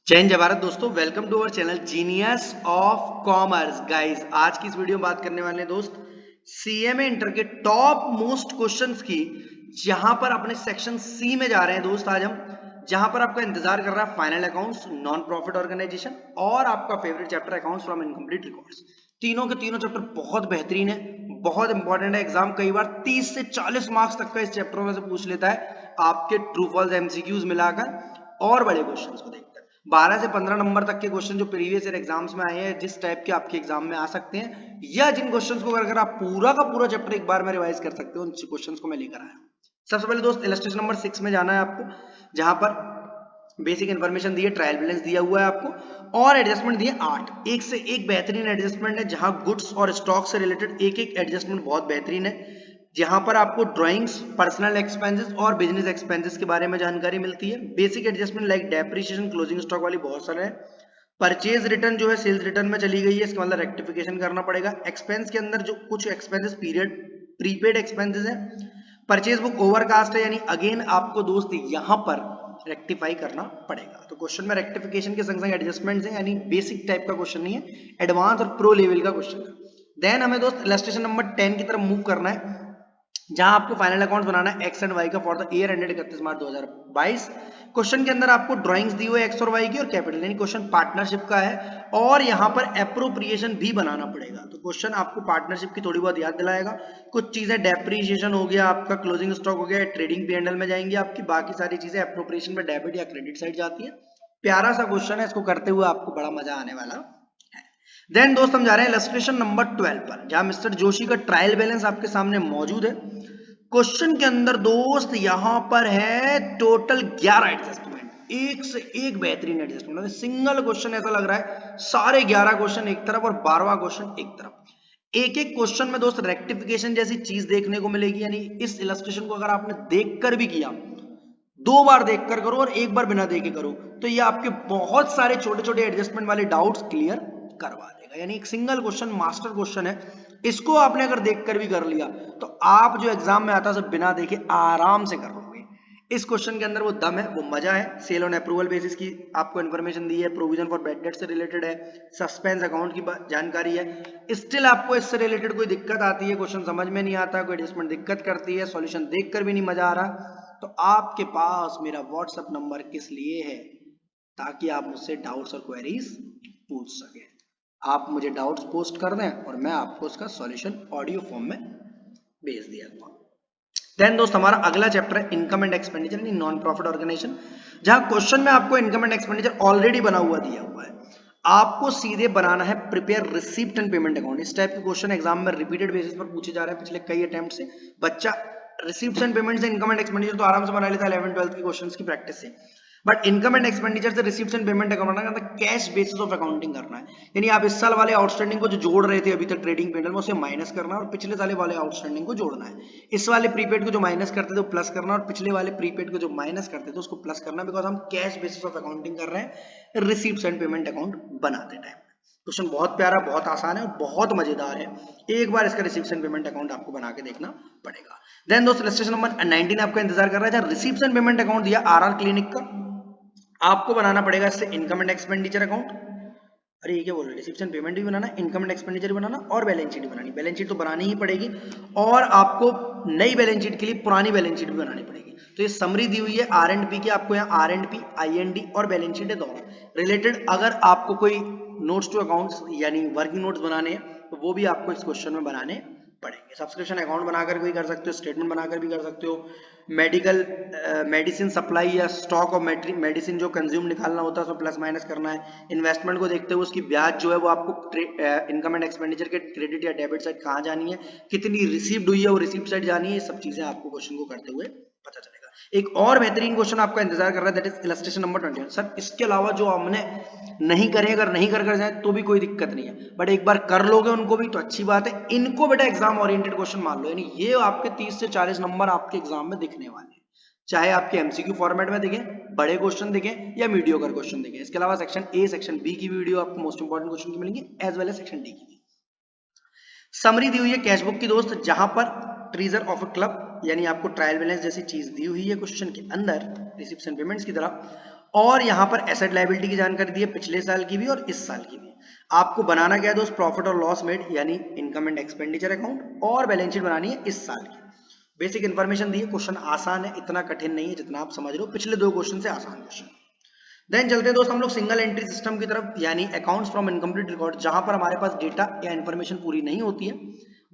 जय हिंद जय भारत दोस्तों, welcome to our channel Genius of Commerce. Guys, आज की इस वीडियो में बात करने वाले हैं दोस्त सीएमए इंटर के टॉप मोस्ट क्वेश्चंस की, जहां पर अपने सेक्शन सी में जा रहे हैं दोस्त आज हम, जहां पर आपका इंतजार कर रहा है final accounts, non profit organisation और आपका favourite chapter accounts from incomplete records. तीनों के तीनों चैप्टर बहुत बेहतरीन है, बहुत इंपॉर्टेंट है। एग्जाम कई बार 30 से 40 मार्क्स तक का इस चैप्टर में से पूछ लेता है, आपके ट्रू फॉल्स एमसीक्यूज मिलाकर और बड़े क्वेश्चंस को देखकर 12 से 15 नंबर तक के क्वेश्चन जो प्रीवियस ईयर एग्जाम्स में आए हैं, जिस टाइप के आपके एग्जाम में आ सकते हैं, या जिन क्वेश्चंस को अगर आप पूरा का पूरा चैप्टर एक बार में रिवाइज कर सकते हो, उन क्वेश्चंस को मैं लेकर आया हूं। सबसे पहले दोस्त इलस्ट्रेशन नंबर 6 में जाना है आपको, जहां पर बेसिक इन्फॉर्मेशन दी है, ट्रायल बैलेंस दिया हुआ है आपको और एडजस्टमेंट दिए 8। एक से एक बेहतरीन एडजस्टमेंट है, जहां गुड्स और स्टॉक से रिलेटेड एक एक एडजस्टमेंट बहुत बेहतरीन है। जहां पर आपको ड्राइंग्स, पर्सनल एक्सपेंसेस और बिजनेस एक्सपेंसेस के बारे में जानकारी मिलती है। Basic adjustment like depreciation, closing stock वाली बहुत सारे हैं। परचेज रिटर्न जो है सेल्स रिटर्न में चली गई है, इसका मतलब रेक्टिफिकेशन करना पड़ेगा। एक्सपेंस के अंदर जो कुछ एक्सपेंसेस पीरियड प्रीपेड एक्सपेंसेस है। परचेज बुक ओवरकास्ट है, यानी अगेन आपको दोस्त यहां पर रेक्टिफाई करना पड़ेगा। तो क्वेश्चन में रेक्टिफिकेशन के संग संग एडजस्टमेंट्स हैं, यानी बेसिक टाइप का क्वेश्चन नहीं है, एडवांस और प्रो लेवल का क्वेश्चन है। देन हमें दोस्त इलस्ट्रेशन नंबर 10 की तरफ मूव करना है, जहां आपको फाइनल अकाउंट्स बनाना है एक्स एंड वाई का for the year ended 31 March 2022। Question के अंदर आपको ड्राइंग्स दी हुई है एक्स और वाई की और कैपिटल, यानी क्वेश्चन पार्टनरशिप का है और यहां पर एप्रोप्रिएशन भी बनाना पड़ेगा। तो क्वेश्चन आपको पार्टनरशिप की थोड़ी बहुत याद दिलाएगा। कुछ चीजें डेप्रिसिएशन हो गया, आपका क्लोजिंग स्टॉक हो गया, ट्रेडिंग पी&एल में जाएंगी आपकी, बाकी सारी चीजें एप्रोप्रिएशन में डेबिट या क्रेडिट साइड जाती है। प्यारा सा क्वेश्चन है, इसको करते हुए आपको बड़ा मजा आने वाला। देन दोस्त हम जा रहे हैं इलस्ट्रेशन नंबर 12 पर, जहां मिस्टर जोशी का ट्रायल बैलेंस आपके सामने मौजूद है। क्वेश्चन के अंदर दोस्त यहां पर है टोटल 11 एडजस्टमेंट, एक से एक बेहतरीन एडजस्टमेंट। सिंगल क्वेश्चन ऐसा लग रहा है सारे 11 क्वेश्चन एक तरफ और 12वां क्वेश्चन एक तरफ। एक एक क्वेश्चन में दोस्त रेक्टिफिकेशन जैसी चीज देखने को मिलेगी, यानी इस इलस्ट्रेशन को अगर आपने देखकर भी किया, 2 बार देखकर करो और 1 बार बिना देखे करो, तो ये आपके बहुत सारे छोटे छोटे एडजस्टमेंट वाले डाउट्स क्लियर करवा देगा। यानी एक सिंगल क्वेश्चन मास्टर क्वेश्चन है, इसको आपने अगर देखकर भी कर लिया तो आप जो एग्जाम में आता है सब बिना देखे आराम से कर लोगे। इस क्वेश्चन के अंदर वो दम है, वो मजा है। सेल ऑन अप्रूवल बेसिस की आपको इन्फॉर्मेशन दी है, प्रोविजन फॉर बैड डेट से रिलेटेड है, सस्पेंस अकाउंट की जानकारी है। स्टिल आपको इससे रिलेटेड कोई दिक्कत आती है, क्वेश्चन समझ में नहीं आता, कोई एडजस्टमेंट दिक्कत करती है, सॉल्यूशन देखकर भी नहीं मजा आ रहा, तो आपके पास मेरा व्हाट्सएप नंबर किस लिए है, ताकि आप मुझसे डाउट्स और क्वेरीज पूछ सकें। आप मुझे डाउट्स पोस्ट कर दें और मैं आपको उसका सॉल्यूशन ऑडियो फॉर्म में भेज दिया दूंगा। देन दोस्त हमारा अगला चैप्टर है इनकम एंड एक्सपेंडिचर, यानी नॉन प्रॉफिट ऑर्गेनाइजेशन, जहां क्वेश्चन में आपको इनकम एंड एक्सपेंडिचर ऑलरेडी बना हुआ दिया हुआ है। आपको सीधे बनाना है prepare receipt and payment account. इस टाइप के क्वेश्चन एग्जाम में रिपीटेड बेसिस पर पूछे जा रहे हैं पिछले कई अटेम्प्ट से। बच्चा रिसीप्ट्स एंड पेमेंट्स से इनकम एंड एक्सपेंडिचर तो आराम से बना लेता है 11th-12th की क्वेश्चंस की प्रैक्टिस से, बट इनकम एंड एक्सपेंडिचर से रिसीप्ट्स एंड पेमेंट अकाउंट करना, कैश बेसिस ऑफ अकाउंटिंग करना है। यानी आप इस साल वाले आउटस्टैंडिंग को जो जोड़ रहे थे अभी तक ट्रेडिंग पेंडल में, उसे माइनस करना है और पिछले साल वाले आउटस्टैंडिंग को जोड़ना है। इस वाले प्रीपेड को जो माइनस करते थे वो प्लस करना और पिछले वाले प्रीपेड को जो माइनस करते थे उसको प्लस करना, बिकॉज हम कैश बेसिस ऑफ अकाउंटिंग कर रहे हैं रिसीप्ट्स एंड पेमेंट अकाउंट बनाते टाइम। क्वेश्चन बहुत प्यारा, बहुत आसान है और बहुत मजेदार है। एक बार इसका रिसीप्ट्स एंड पेमेंट अकाउंट आपको बना के देखना पड़ेगा। देन दोस्तों इलस्ट्रेशन नंबर 19 आपका इंतजार कर रहा है, जहां रिसीप्ट्स एंड पेमेंट अकाउंट दिया आरआर क्लिनिक का। आपको बनाना पड़ेगा इससे इनकम एंड एक्सपेंडिचर अकाउंट, अरे ये क्या बोल रहे हैं, रिसीप्ट्स एंड पेमेंट भी बनाना, इनकम एंड एक्सपेंडिचर भी बनाना और बैलेंस शीट भी बनानी। बैलेंस शीट तो बनानी ही पड़ेगी और आपको नई बैलेंस शीट के लिए पुरानी बैलेंस शीट भी बनानी पड़ेगी। तो ये समरी दी हुई है आर एंड पी की, आपको यहाँ R and P, I N D और बैलेंस शीट है दोनों रिलेटेड। अगर आपको कोई नोट्स टू अकाउंट्स यानी वर्किंग नोट्स बनाने हैं तो वो भी आपको इस क्वेश्चन में बनाने पड़ेंगे। सब्सक्रिप्शन अकाउंट बनाकर भी कर सकते हो, स्टेटमेंट बनाकर भी कर सकते हो, मेडिकल मेडिसिन सप्लाई या स्टॉक ऑफ मेडिसिन जो कंज्यूम निकालना होता है उसमें प्लस माइनस करना है। इन्वेस्टमेंट को देखते हुए उसकी ब्याज जो है वो आपको इनकम एंड एक्सपेंडिचर के क्रेडिट या डेबिट साइड कहाँ जानी है, कितनी रिसीव्ड हुई है वो रिसीप्ट साइड जानी है, ये सब चीजें आपको क्वेश्चन को करते हुए पता चलेगा। एक और बेहतरीन क्वेश्चन आपका इंतजार कर रहा है, that is illustration number 21। Sir इसके अलावा जो हमने नहीं करे, अगर नहीं कर जाए तो भी कोई दिक्कत नहीं है, बट एक बार कर लोगे उनको भी तो अच्छी बात है। इनको बेटा एग्जाम ओरिएंटेड क्वेश्चन मान लो, यानी ये आपके 30 से 40 नंबर आपके एग्जाम में दिखने वाले हैं, चाहे आपके एमसीक्यू फॉर्मेट में दिखे, बड़े क्वेश्चन दिखे या मीडियोकर क्वेश्चन दिखे। इसके अलावा सेक्शन ए सेक्शन बी की वीडियो आपको मोस्ट इंपोर्टेंट क्वेश्चन की मिलेंगी, as well as section D की। समरी दी हुई है कैश बुक की दोस्त, जहां पर ट्रीजर ऑफ अ क्लब यानी आपको ट्रायल बैलेंस जैसी चीज दी हुई है क्वेश्चन के अंदर रिसिप्ट्स एंड पेमेंट्स की तरह, और यहाँ पर एसेट लायबिलिटी की जानकारी दी है, पिछले साल की भी और इस साल की भी। आपको बनाना क्या है दोस्त, प्रॉफिट और लॉस मेड यानी इनकम एंड एक्सपेंडिचर अकाउंट, और बैलेंस शीट बनानी है इस साल की। बेसिक इन्फॉर्मेशन दी है, क्वेश्चन आसान है, इतना कठिन नहीं है जितना आप समझ रहे हो, पिछले 2 क्वेश्चन से आसान क्वेश्चन। देन चलते हैं दोस्त हम लोग सिंगल एंट्री सिस्टम की तरफ, यानी अकाउंट्स फ्रॉम इनकम्प्लीट रिकॉर्ड, जहां पर हमारे पास डेटा या इन्फॉर्मेशन पूरी नहीं होती है,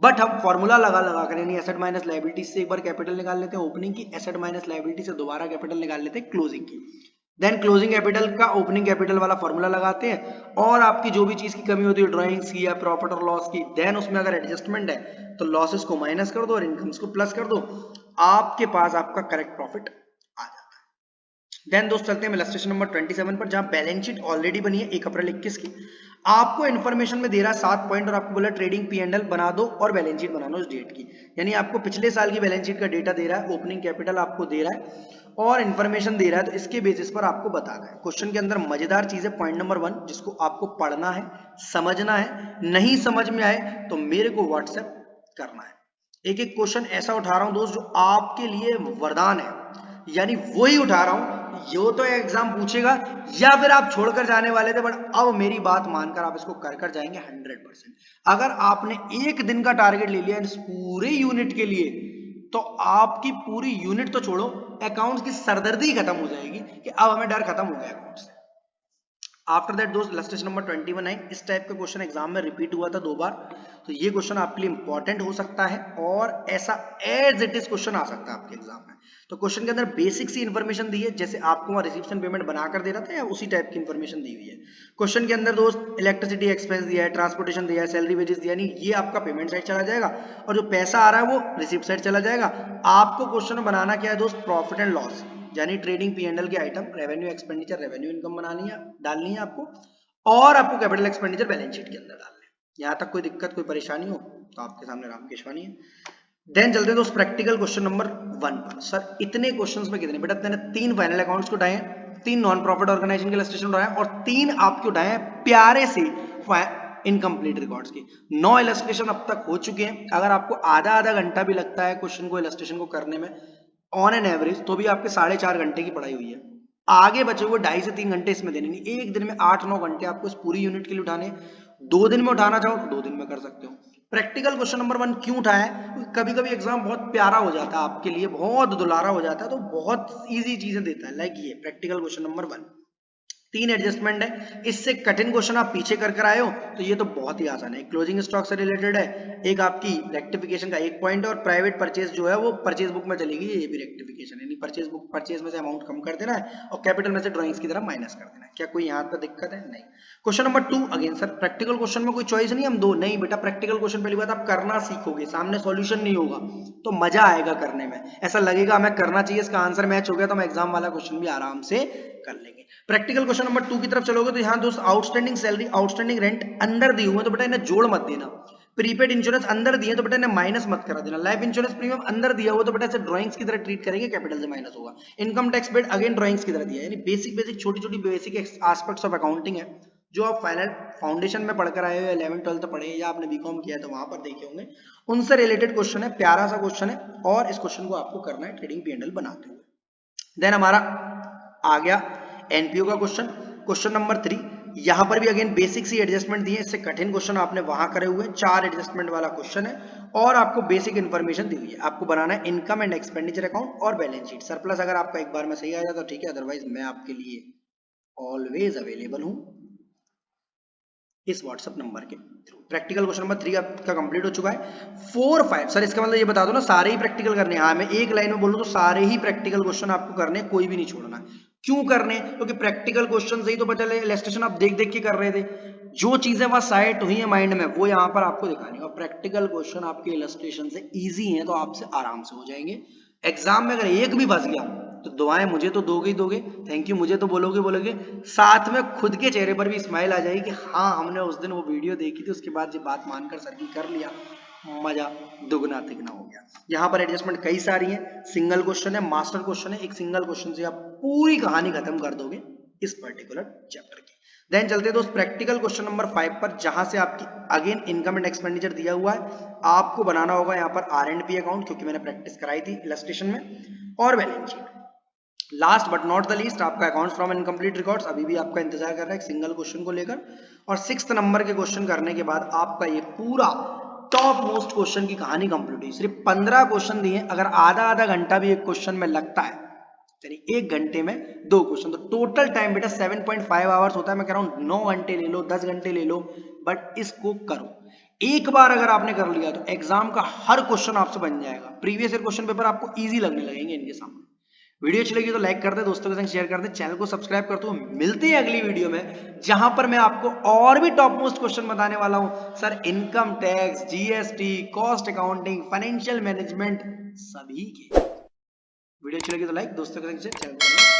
बट हम फॉर्मूला लगा लगा कर, यानी एसेट माइनस लायबिलिटी से एक बार कैपिटल निकाल लेते हैं ओपनिंग की, एसेट माइनस लायबिलिटी से दोबारा कैपिटल निकाल लेते हैं क्लोजिंग की, देन क्लोजिंग कैपिटल का ओपनिंग कैपिटल वाला फॉर्मूला लगाते हैं, और आपकी जो भी चीज की कमी होती है ड्राइंग्स की या प्रॉफिट और लॉस की, देन उसमें अगर एडजस्टमेंट है तो लॉसेस को माइनस कर दो और इनकम्स को प्लस कर दो, आपके पास आपका करेक्ट प्रॉफिट आ जाता है। देन दोस्त चलते हैं इलस्ट्रेशन नंबर 27 पर, जहां बैलेंस शीट ऑलरेडी बनी है 1 अप्रैल 21 की। आपको इन्फॉर्मेशन में दे रहा है 7 पॉइंट और आपको बोला ट्रेडिंग P&L बना दो और बैलेंस शीट बना लो उस डेट की, यानी आपको पिछले साल की बैलेंस शीट का डेटा दे रहा है, ओपनिंग कैपिटल आपको दे रहा है और इन्फॉर्मेशन दे रहा है, तो इसके बेसिस पर आपको बताना है। क्वेश्चन के अंदर मजेदार चीज है पॉइंट नंबर 1, जिसको आपको पढ़ना है, समझना है, नहीं समझ में आए तो मेरे को व्हाट्सएप करना है। एक एक क्वेश्चन ऐसा उठा रहा हूं दोस्त जो आपके लिए वरदान है, यानी वही उठा रहा हूं, यो तो एग्जाम पूछेगा या फिर आप छोड़कर जाने वाले थे, बट अब मेरी बात मानकर आप इसको कर कर जाएंगे 100%। अगर आपने एक दिन का टारगेट ले लिया इस पूरे यूनिट के लिए, तो आपकी पूरी यूनिट तो छोड़ो, अकाउंट्स की सरदर्दी खत्म हो जाएगी कि अब हमें डर खत्म हो गया अकाउंट से। आफ्टर दैट दोस्त इलस्ट्रेशन नंबर 21 है, इस टाइप का क्वेश्चन एग्जाम में रिपीट हुआ था 2 बार, तो ये क्वेश्चन आपके लिए इंपॉर्टेंट हो सकता है और ऐसा एज इट इज क्वेश्चन आ सकता है आपके एग्जाम में। तो क्वेश्चन के अंदर बेसिक सी इन्फॉर्मेशन दी है, जैसे आपको वहां रिसीप्शन पेमेंट बनाकर दे रहा था या उसी टाइप की इन्फॉर्मेशन दी हुई है। क्वेश्चन के अंदर दोस्त इलेक्ट्रिसिटी एक्सपेंस दिया है, ट्रांसपोर्टेशन दिया है, सैलरी वेजेस दिया, यानी ये आपका पेमेंट साइड चला जाएगा और जो पैसा आ रहा है वो रिसीप्ट साइड चला जाएगा। आपको क्वेश्चन बनाना क्या है दोस्त, प्रॉफिट एंड लॉस, यानी ट्रेडिंग P&L के item, revenue expenditure, revenue income बनानी है, डालनी है आपको, और आपको कैपिटल एक्सपेंडिचर बैलेंस शीट के अंदर डालना है। यहां तक कोई दिक्कत कोई परेशानी हो तो आपके सामने राम केशवानी है। देन चलते हैं दोस्त प्रैक्टिकल क्वेश्चन नंबर 1 पर। सर इतने क्वेश्चंस में कितने, बेटा मैंने 3 फाइनल अकाउंट्स को उठाए हैं, 3 नॉन प्रॉफिट ऑर्गेनाइजेशन के इलस्ट्रेशन उठाए हैं और 3 आपके उठाए हैं प्यारे से इनकम्प्लीट रिकॉर्ड्स की। 9 इलस्ट्रेशन अब तक हो चुके हैं। अगर आपको आधा आधा घंटा भी लगता है क्वेश्चन को इलस्ट्रेशन को करने में ऑन एन एवरेज, तो भी आपके 4.5 घंटे की पढ़ाई हुई है। आगे बचे हुए 2.5 से 3 घंटे इसमें देने नहीं, एक दिन में 8-9 घंटे आपको इस पूरी यूनिट के लिए उठाने। 2 दिन में उठाना चाहो तो 2 दिन में कर सकते हो। प्रैक्टिकल क्वेश्चन नंबर 1 क्यों उठाया है, कभी कभी एग्जाम बहुत प्यारा हो जाता है आपके लिए, बहुत दुलारा हो जाता है, तो बहुत इजी चीजें देता है। लाइक ये प्रैक्टिकल क्वेश्चन नंबर 1 3 एडजस्टमेंट है, इससे कठिन क्वेश्चन आप पीछे कर आए हो तो ये तो बहुत ही आसान है। क्लोजिंग स्टॉक से रिलेटेड है, एक आपकी रेक्टिफिकेशन का 1 पॉइंट है और प्राइवेट परचेज जो है वो परचेज बुक में चलेगी, ये भी रेक्टिफिकेशन है, यानी परचेज बुक, परचेज में से अमाउंट कम कर देना है और कैपिटल में से ड्राइंग्स की तरफ माइनस कर देना है। क्या कोई यहाँ पर दिक्कत है? नहीं। Question number 2 again sir practical question में कोई चॉइस नहीं, हम 2 नहीं बेटा, प्रैक्टिकल क्वेश्चन पहली बात आप करना सीखोगे, सामने सॉल्यूशन नहीं होगा तो मजा आएगा करने में, ऐसा लगेगा हमें करना चाहिए, इसका आंसर मैच हो गया तो हम एग्जाम वाला क्वेश्चन भी आराम से कर लेंगे। प्रैक्टिकल क्वेश्चन नंबर 2 की तरफ चलोगे तो यहाँ दोस्त आउटस्टैंडिंग सैलरी, आउटस्टैंडिंग रेंट अंदर दिए हुए तो बेटा इन्हें जोड़ मत देना। प्रीपेड इंश्योरेंस अंदर दिए तो बेटा इन्हें माइनस मत करा देना। लाइफ इंश्योरेंस प्रीमियम अंदर दिया हुआ तो बेटा इसे ड्राइंग्स की तरह ट्रीट करेंगे, कैपिटल से माइनस होगा। Income tax paid again drawings की तरह दिया है, यानी बेसिक छोटी छोटी बेसिक एस्पेक्ट्स ऑफ अकाउंटिंग है जो आप फाइनल फाउंडेशन में पढ़कर आए हो, 11th-12th पढ़े या आपने बीकॉम किया तो वहां पर देखे होंगे, उनसे रिलेटेड क्वेश्चन है, प्यारा सा क्वेश्चन है और इस क्वेश्चन को आपको करना है ट्रेडिंग P&L बनाते हुए। देन हमारा आ गया एनपीओ का क्वेश्चन, क्वेश्चन नंबर 3। यहां पर भी अगेन बेसिक सी एडजस्टमेंट दी है, इससे कठिन क्वेश्चन आपने वहां करे हुए, 4 एडजस्टमेंट वाला क्वेश्चन है और आपको बेसिक इंफॉर्मेशन दी हुई है। आपको बनाना है इनकम एंड एक्सपेंडिचर अकाउंट और बैलेंस शीट। सरप्लस अगर आपका एक बार में सही आ जाता तो ठीक है, अदरवाइज मैं आपके लिए ऑलवेज अवेलेबल हूं इस व्हाट्सएप नंबर के थ्रू। प्रैक्टिकल क्वेश्चन नंबर 3 आपका कंप्लीट हो चुका है। 4-5 सर इसका मतलब ये बता दो ना सारे ही प्रैक्टिकल करने हैं? हाँ, मैं एक लाइन में बोलूं तो सारे ही प्रैक्टिकल क्वेश्चन आपको करने, कोई भी नहीं छोड़ना। क्यों करने? क्योंकि प्रैक्टिकल क्वेश्चन से ही तो पता चले इलस्ट्रेशन आप देख देख के कर रहे थे, जो चीजें वहां साइट हुई है माइंड में वो यहाँ पर आपको दिखानी है। और प्रैक्टिकल क्वेश्चन आपके इलस्ट्रेशन से ईजी है तो आपसे आराम से हो जाएंगे। एग्जाम में अगर एक भी फंस गया तो दुआएं मुझे तो दोगे ही दोगे, थैंक यू मुझे तो बोलोगे, साथ में खुद के चेहरे पर भी स्माइल आ जाएगी कि हाँ हमने उस दिन वो वीडियो देखी थी, उसके बाद ये बात मानकर सर की कर लिया, मजा दुगना तिगना हो गया। यहाँ पर एडजस्टमेंट कई सारी है, सिंगल क्वेश्चन है, मास्टर क्वेश्चन है, एक सिंगल क्वेश्चन से आप पूरी कहानी खत्म कर दोगे इस पर्टिकुलर चैप्टर की। देन चलते हैं दोस्त प्रैक्टिकल क्वेश्चन नंबर 5 पर, जहां से आपकी अगेन इनकम एंड एक्सपेंडिचर दिया हुआ है। आपको बनाना होगा यहाँ पर R&P अकाउंट, क्योंकि मैंने प्रैक्टिस कराई थी इलस्ट्रेशन में, और balance sheet. Last but not the least आपका अकाउंट्स फ्रॉम इनकम्प्लीट रिकॉर्ड्स अभी भी आपका इंतजार कर रहा है एक सिंगल क्वेश्चन को लेकर, और 6th नंबर के क्वेश्चन करने के बाद आपका ये पूरा टॉप मोस्ट क्वेश्चन की कहानी कंप्लीट हुई। सिर्फ 15 क्वेश्चन दिए, अगर आधा आधा घंटा भी एक क्वेश्चन में लगता है, यानी 1 घंटे में 2 क्वेश्चन, तो टोटल टाइम बेटा 7.5 आवर्स होता है। मैं कह रहा हूं 9 घंटे ले लो, 10 घंटे ले लो, बट इसको करो। एक बार अगर आपने कर लिया तो एग्जाम का हर क्वेश्चन आपसे बन जाएगा। प्रीवियस ईयर क्वेश्चन पेपर आपको इजी लगने लगेंगे इनके सामने। वीडियो अच्छी लगी तो लाइक कर दे, दोस्तों के संग शेयर कर दे, चैनल को सब्सक्राइब कर दो। मिलते हैं अगली वीडियो में जहां पर मैं आपको और भी टॉप मोस्ट क्वेश्चन बताने वाला हूं sir, income tax, GST, cost accounting, financial management, सभी के। वीडियो अच्छी लगी तो लाइक, दोस्तों के संग शेयर, चैनल को